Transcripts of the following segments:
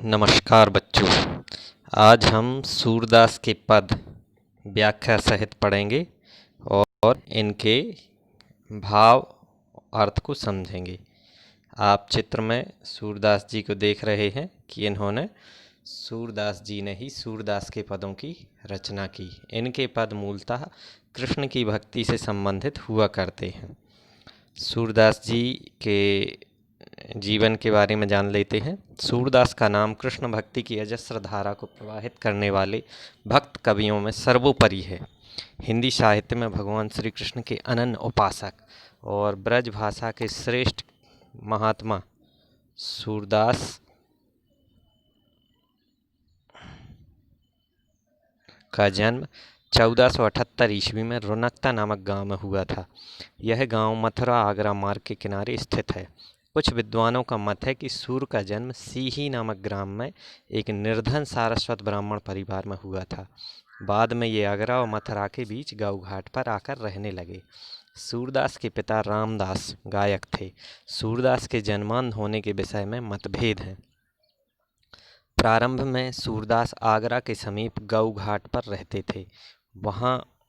नमस्कार बच्चों। आज हम सूरदास के पद व्याख्या सहित पढ़ेंगे और इनके भाव अर्थ को समझेंगे। आप चित्र में सूरदास जी को देख रहे हैं कि इन्होंने सूरदास जी ने ही सूरदास के पदों की रचना की। इनके पद मूलतः कृष्ण की भक्ति से संबंधित हुआ करते हैं। सूरदास जी के जीवन के बारे में जान लेते हैं। सूरदास का नाम कृष्ण भक्ति की अजस्र धारा को प्रवाहित करने वाले भक्त कवियों में सर्वोपरि है। हिंदी साहित्य में भगवान श्री कृष्ण के अनन्य उपासक और ब्रज भाषा के श्रेष्ठ महात्मा सूरदास का जन्म 1478 ईस्वी में रोनकता नामक गांव में हुआ था। यह गांव मथुरा आगरा मार्ग के किनारे स्थित है। कुछ विद्वानों का मत है कि सूर का जन्म सीही नामक ग्राम में एक निर्धन सारस्वत ब्राह्मण परिवार में हुआ था। बाद में ये आगरा और मथुरा के बीच गाँव घाट पर आकर रहने लगे। सूरदास के पिता रामदास गायक थे। सूरदास के जन्मांध होने के विषय में मतभेद हैं। प्रारंभ में सूरदास आगरा के समीप गऊ घाट पर रहते थे।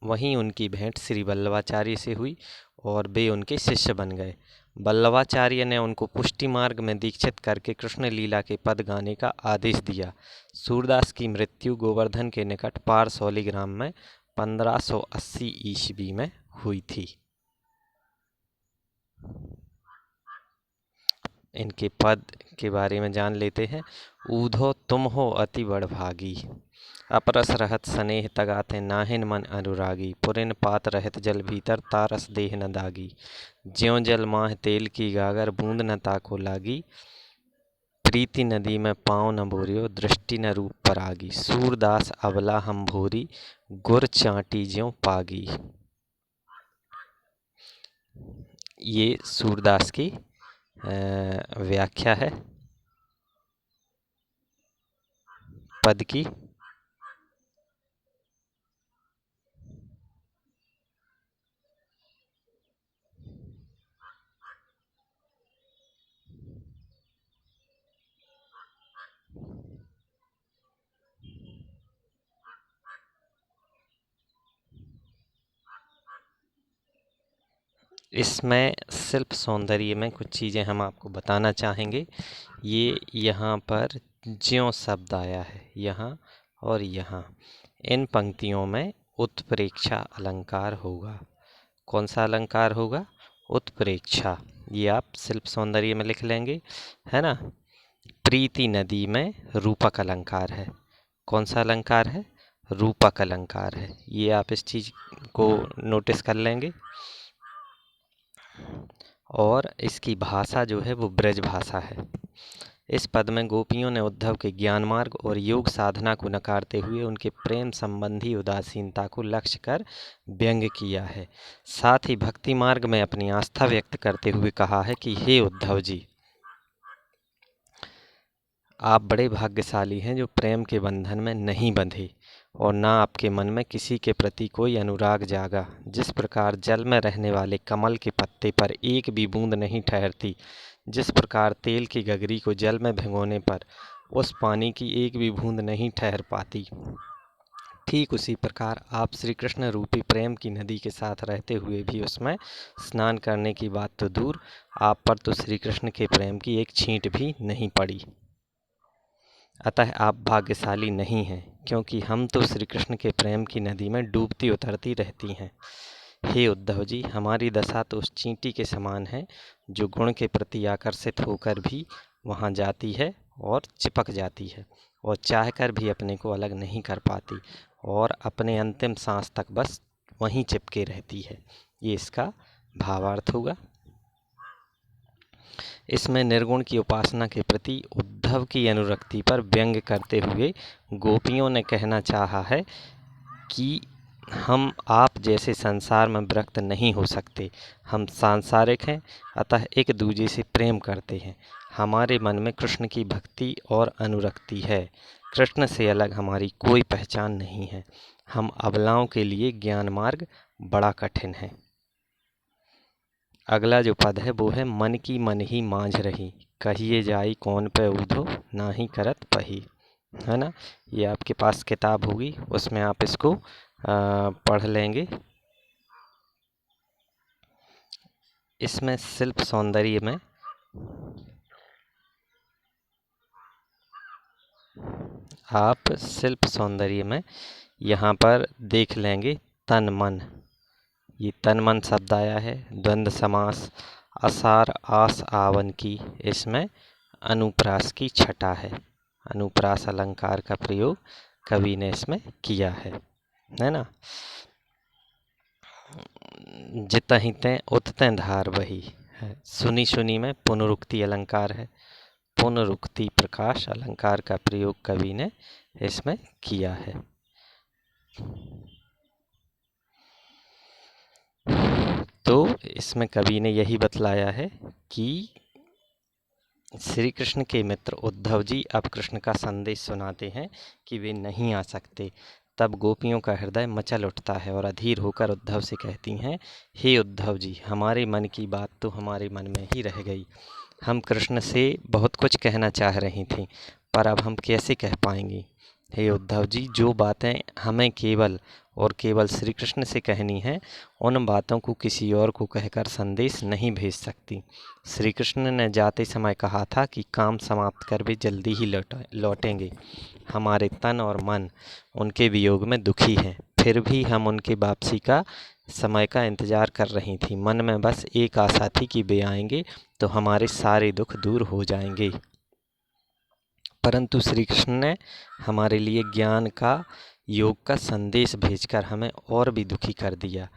वहीं उनकी भेंट श्री वल्लभाचार्य से हुई और वे उनके शिष्य बन गए। वल्लभाचार्य ने उनको पुष्टि मार्ग में दीक्षित करके कृष्ण लीला के पद गाने का आदेश दिया। सूरदास की मृत्यु गोवर्धन के निकट पारसौली ग्राम में 1580 ईस्वी में हुई थी। इनके पद के बारे में जान लेते हैं। ऊधो तुम हो अति बड़भागी, अपरस रहत स्नेह तगाते नाहिन मन अनुरागी। पुरिन पात रहत जल भीतर तारस देह न दागी। ज्यों जल माह तेल की गागर बूंद न ताको लागी। प्रीति नदी में पाँव न बोरियो दृष्टि न रूप परागी। सूरदास अबला हम भोरी गुर चाटी ज्यों पागी। ये सूरदास की व्याख्या है पद की। इसमें शिल्प सौंदर्य में कुछ चीज़ें हम आपको बताना चाहेंगे। ये यहाँ पर ज्यों शब्द आया है, यहाँ और यहाँ। इन पंक्तियों में उत्प्रेक्षा अलंकार होगा। कौन सा अलंकार होगा? उत्प्रेक्षा। ये आप शिल्प सौंदर्य में लिख लेंगे, है ना। प्रीति नदी में रूपक अलंकार है। कौन सा अलंकार है? रूपक अलंकार है। ये आप इस चीज़ को नोटिस कर लेंगे। और इसकी भाषा जो है वो ब्रज भाषा है। इस पद में गोपियों ने उद्धव के ज्ञान मार्ग और योग साधना को नकारते हुए उनके प्रेम संबंधी उदासीनता को लक्ष्य कर व्यंग किया है। साथ ही भक्ति मार्ग में अपनी आस्था व्यक्त करते हुए कहा है कि हे उद्धव जी, आप बड़े भाग्यशाली हैं जो प्रेम के बंधन में नहीं बंधे और ना आपके मन में किसी के प्रति कोई अनुराग जागा। जिस प्रकार जल में रहने वाले कमल के पत्ते पर एक भी बूंद नहीं ठहरती, जिस प्रकार तेल की गगरी को जल में भिगोने पर उस पानी की एक भी बूंद नहीं ठहर पाती, ठीक उसी प्रकार आप श्री कृष्ण रूपी प्रेम की नदी के साथ रहते हुए भी उसमें स्नान करने की बात तो दूर, आप पर तो श्री कृष्ण के प्रेम की एक छींट भी नहीं पड़ी। अतः आप भाग्यशाली नहीं हैं, क्योंकि हम तो श्री कृष्ण के प्रेम की नदी में डूबती उतरती रहती हैं। हे उद्धव जी, हमारी दशा तो उस चींटी के समान है जो गुण के प्रति आकर्षित होकर भी वहाँ जाती है और चिपक जाती है और चाहकर भी अपने को अलग नहीं कर पाती और अपने अंतिम सांस तक बस वहीं चिपके रहती है। ये इसका भावार्थ होगा। इसमें निर्गुण की उपासना के प्रति उद्धव की अनुरक्ति पर व्यंग करते हुए गोपियों ने कहना चाहा है कि हम आप जैसे संसार में विरक्त नहीं हो सकते। हम सांसारिक हैं, अतः एक दूजे से प्रेम करते हैं। हमारे मन में कृष्ण की भक्ति और अनुरक्ति है। कृष्ण से अलग हमारी कोई पहचान नहीं है। हम अबलाओं के लिए ज्ञान मार्ग बड़ा कठिन है। अगला जो पद है वो है मन की मन ही मांझ रही, कहिए जाई कौन पे ऊधो, ना ही करत पही। है ना। ये आपके पास किताब होगी, उसमें आप इसको पढ़ लेंगे। इसमें शिल्प सौंदर्य में आप शिल्प सौंदर्य में यहाँ पर देख लेंगे तन मन। ये तन मन शब्द आया है, द्वंद्व समास, असार आस आवन की, इसमें अनुप्रास की छटा है। अनुप्रास अलंकार का प्रयोग कवि ने इसमें किया है ना। जितहि तैं उततैं धार बही है। सुनी सुनी में पुनरुक्ति अलंकार है। पुनरुक्ति प्रकाश अलंकार का प्रयोग कवि ने इसमें किया है। तो इसमें कवि ने यही बतलाया है कि श्री कृष्ण के मित्र उद्धव जी अब कृष्ण का संदेश सुनाते हैं कि वे नहीं आ सकते। तब गोपियों का हृदय मचल उठता है और अधीर होकर उद्धव से कहती हैं, हे उद्धव जी, हमारे मन की बात तो हमारे मन में ही रह गई। हम कृष्ण से बहुत कुछ कहना चाह रही थी, पर अब हम कैसे कह पाएंगी। हे उद्धव जी, जो बातें हमें केवल और केवल श्री कृष्ण से कहनी है, उन बातों को किसी और को कहकर संदेश नहीं भेज सकती। श्री कृष्ण ने जाते समय कहा था कि काम समाप्त कर वे जल्दी ही लौटेंगे। हमारे तन और मन उनके वियोग में दुखी हैं, फिर भी हम उनके वापसी का समय का इंतजार कर रही थी। मन में बस एक आशा थी कि वे आएंगे तो हमारे सारे दुख दूर हो जाएंगे। परंतु श्री कृष्ण ने हमारे लिए ज्ञान का, योग का संदेश भेजकर हमें और भी दुखी कर दिया।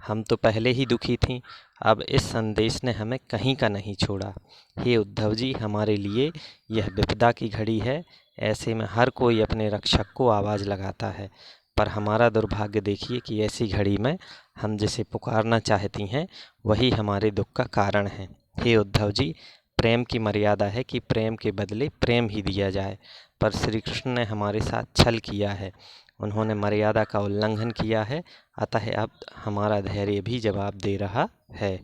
हम तो पहले ही दुखी थीं, अब इस संदेश ने हमें कहीं का नहीं छोड़ा। हे उद्धव जी, हमारे लिए यह विपदा की घड़ी है। ऐसे में हर कोई अपने रक्षक को आवाज़ लगाता है, पर हमारा दुर्भाग्य देखिए कि ऐसी घड़ी में हम जिसे पुकारना चाहती हैं वही हमारे दुख का कारण है। हे उद्धव जी, प्रेम की मर्यादा है कि प्रेम के बदले प्रेम ही दिया जाए, पर श्री कृष्ण ने हमारे साथ छल किया है। उन्होंने मर्यादा का उल्लंघन किया है, अतः अब हमारा धैर्य भी जवाब दे रहा है।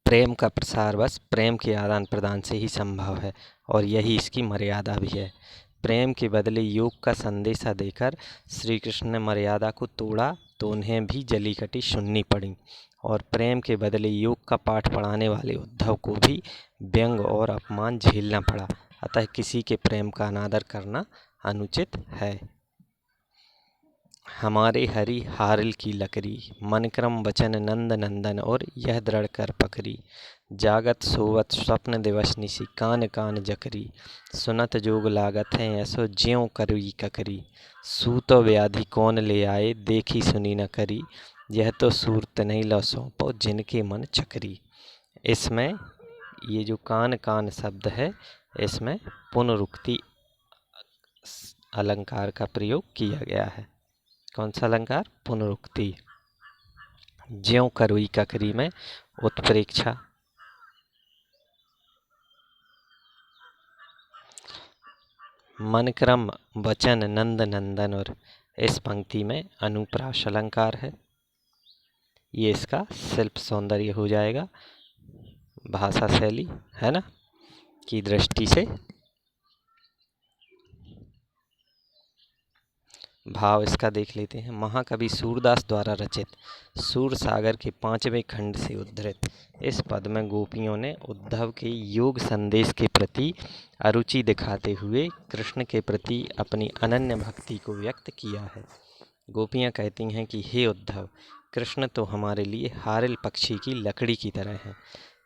प्रेम का प्रसार बस प्रेम के आदान प्रदान से ही संभव है और यही इसकी मर्यादा भी है। प्रेम के बदले योग का संदेशा देकर श्री कृष्ण ने मर्यादा को तोड़ा तो उन्हें भी जली कटी सुननी पड़ी, और प्रेम के बदले योग का पाठ पढ़ाने वाले उद्धव को भी व्यंग और अपमान झेलना पड़ा। अतः किसी के प्रेम का अनादर करना अनुचित है। हमारे हरि हारिल की लकड़ी, मन क्रम वचन नंद नंदन और यह दृढ़ कर पकड़ी। जागत सोवत स्वप्न दिवस निशी, कान कान जकरी। सुनत जोग लागत है ऐसो ज्यों करी ककरी। सूतो व्याधि कौन ले आए, देखी सुनी न करी। यह तो सूरत नहीं लो सौंपो, जिनके मन चकरी। इसमें ये जो कान कान शब्द है, इसमें पुनरुक्ति अलंकार का प्रयोग किया गया है। कौन सा अलंकार? पुनरुक्ति। ज्यों करुई ककरी में उत्प्रेक्षा। मन क्रम वचन नंद नंदन, और इस पंक्ति में अनुप्रास अलंकार है। ये इसका शिल्प सौंदर्य हो जाएगा, भाषा शैली है ना की दृष्टि से। भाव इसका देख लेते हैं। महाकवि सूरदास द्वारा रचित सूर सागर के 5वें खंड से उद्धृत इस पद में गोपियों ने उद्धव के योग संदेश के प्रति अरुचि दिखाते हुए कृष्ण के प्रति अपनी अनन्य भक्ति को व्यक्त किया है। गोपियाँ कहती हैं कि हे उद्धव, कृष्ण तो हमारे लिए हारिल पक्षी की लकड़ी की तरह है।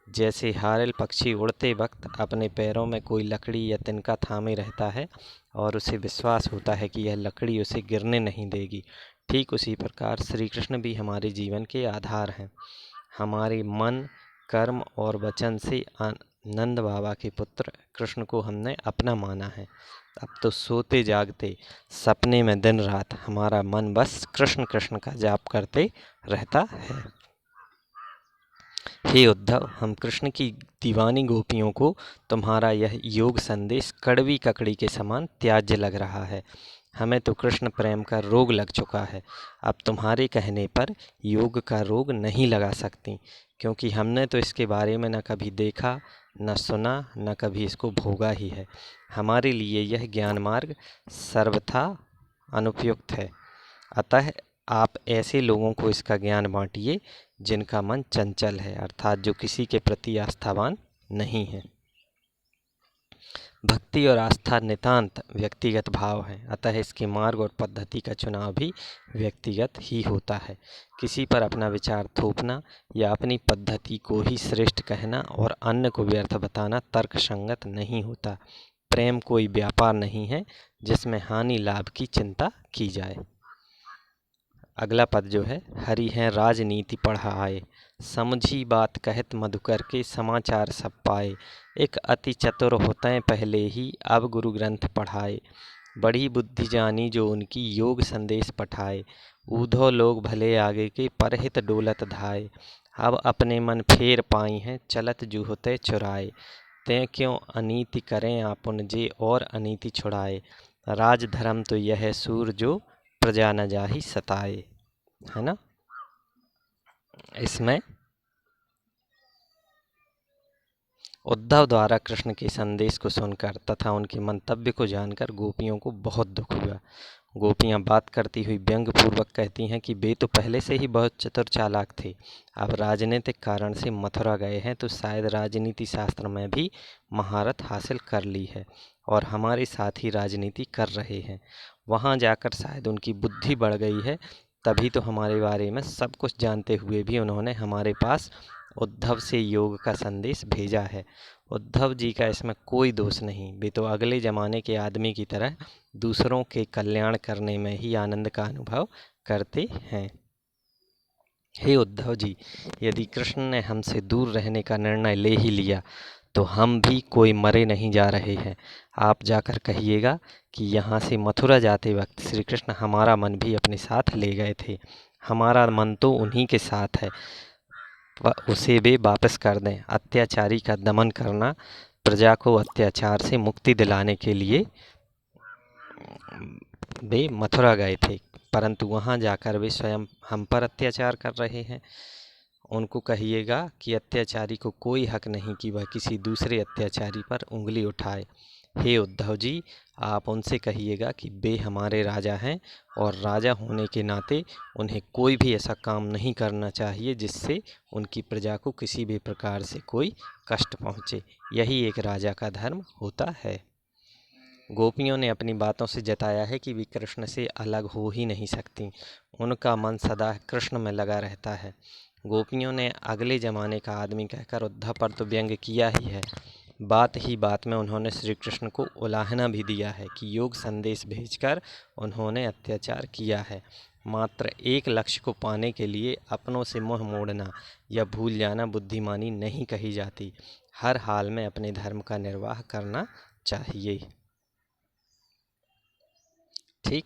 जैसे हारिल पक्षी उड़ते वक्त अपने पैरों में कोई लकड़ी या तिनका थामे रहता है और उसे विश्वास होता है कि यह लकड़ी उसे गिरने नहीं देगी, ठीक उसी प्रकार श्री कृष्ण भी हमारे जीवन के आधार हैं। हमारे मन, कर्म और वचन से नंद बाबा के पुत्र कृष्ण को हमने अपना माना है। अब तो सोते जागते सपने में दिन रात हमारा मन बस कृष्ण कृष्ण का जाप करते रहता है। हे उद्धव, हम कृष्ण की दीवानी गोपियों को तुम्हारा यह योग संदेश कड़वी ककड़ी के समान त्याज्य लग रहा है। हमें तो कृष्ण प्रेम का रोग लग चुका है। अब तुम्हारे कहने पर योग का रोग नहीं लगा सकती, क्योंकि हमने तो इसके बारे में न कभी देखा, न सुना, न कभी इसको भोगा ही है। हमारे लिए यह ज्ञान मार्ग सर्वथा अनुपयुक्त है। अतः आप ऐसे लोगों को इसका ज्ञान बांटिए जिनका मन चंचल है, अर्थात जो किसी के प्रति आस्थावान नहीं है। भक्ति और आस्था नितांत व्यक्तिगत भाव है, अतः इसके मार्ग और पद्धति का चुनाव भी व्यक्तिगत ही होता है। किसी पर अपना विचार थोपना या अपनी पद्धति को ही श्रेष्ठ कहना और अन्य को व्यर्थ बताना तर्कसंगत नहीं होता। प्रेम कोई व्यापार नहीं है जिसमें हानि लाभ की चिंता की जाए। अगला पद जो है, हरि हैं राजनीति पढ़ाए, समझी बात कहत मधुकर के समाचार सब पाए। एक अति चतुर होते पहले ही अब गुरु ग्रंथ पढ़ाए, बड़ी बुद्धि जानी जो उनकी योग संदेश पठाए। ऊधो लोग भले आगे के परहित डोलत धाए, अब अपने मन फेर पाई हैं चलत जूहते चुराए। ते क्यों अनीति करें आपुन जे और अनीति छुड़ाए, राज धर्म तो यह सूर जो प्रजा न जाहि सताए। है ना। इसमें उद्धव द्वारा कृष्ण के संदेश को सुनकर तथा उनके मंतव्य को जानकर गोपियों को बहुत दुख हुआ। गोपियां बात करती हुई व्यंग पूर्वक कहती हैं कि वे तो पहले से ही बहुत चतुर चालाक थे, अब राजनीतिक कारण से मथुरा गए हैं तो शायद राजनीति शास्त्र में भी महारत हासिल कर ली है और हमारे साथ ही राजनीति कर रहे हैं। वहां जाकर शायद उनकी बुद्धि बढ़ गई है, तभी तो हमारे बारे में सब कुछ जानते हुए भी उन्होंने हमारे पास उद्धव से योग का संदेश भेजा है। उद्धव जी का इसमें कोई दोष नहीं, वे तो अगले ज़माने के आदमी की तरह दूसरों के कल्याण करने में ही आनंद का अनुभव करते हैं। हे उद्धव जी, यदि कृष्ण ने हमसे दूर रहने का निर्णय ले ही लिया तो हम भी कोई मरे नहीं जा रहे हैं। आप जाकर कहिएगा कि यहाँ से मथुरा जाते वक्त श्री कृष्ण हमारा मन भी अपने साथ ले गए थे। हमारा मन तो उन्हीं के साथ है, उसे वे वापस कर दें। अत्याचारी का दमन करना, प्रजा को अत्याचार से मुक्ति दिलाने के लिए वे मथुरा गए थे, परंतु वहाँ जाकर वे स्वयं हम पर अत्याचार कर रहे हैं। उनको कहिएगा कि अत्याचारी को कोई हक नहीं कि वह किसी दूसरे अत्याचारी पर उंगली उठाए। हे उद्धव जी, आप उनसे कहिएगा कि वे हमारे राजा हैं और राजा होने के नाते उन्हें कोई भी ऐसा काम नहीं करना चाहिए जिससे उनकी प्रजा को किसी भी प्रकार से कोई कष्ट पहुँचे। यही एक राजा का धर्म होता है। गोपियों ने अपनी बातों से जताया है कि वे कृष्ण से अलग हो ही नहीं सकती, उनका मन सदा कृष्ण में लगा रहता है। गोपियों ने अगले ज़माने का आदमी कहकर उद्धव पर तो व्यंग किया ही है, बात ही बात में उन्होंने श्री कृष्ण को उलाहना भी दिया है कि योग संदेश भेजकर उन्होंने अत्याचार किया है। मात्र एक लक्ष्य को पाने के लिए अपनों से मुँह मोड़ना या भूल जाना बुद्धिमानी नहीं कही जाती। हर हाल में अपने धर्म का निर्वाह करना चाहिए। ठीक।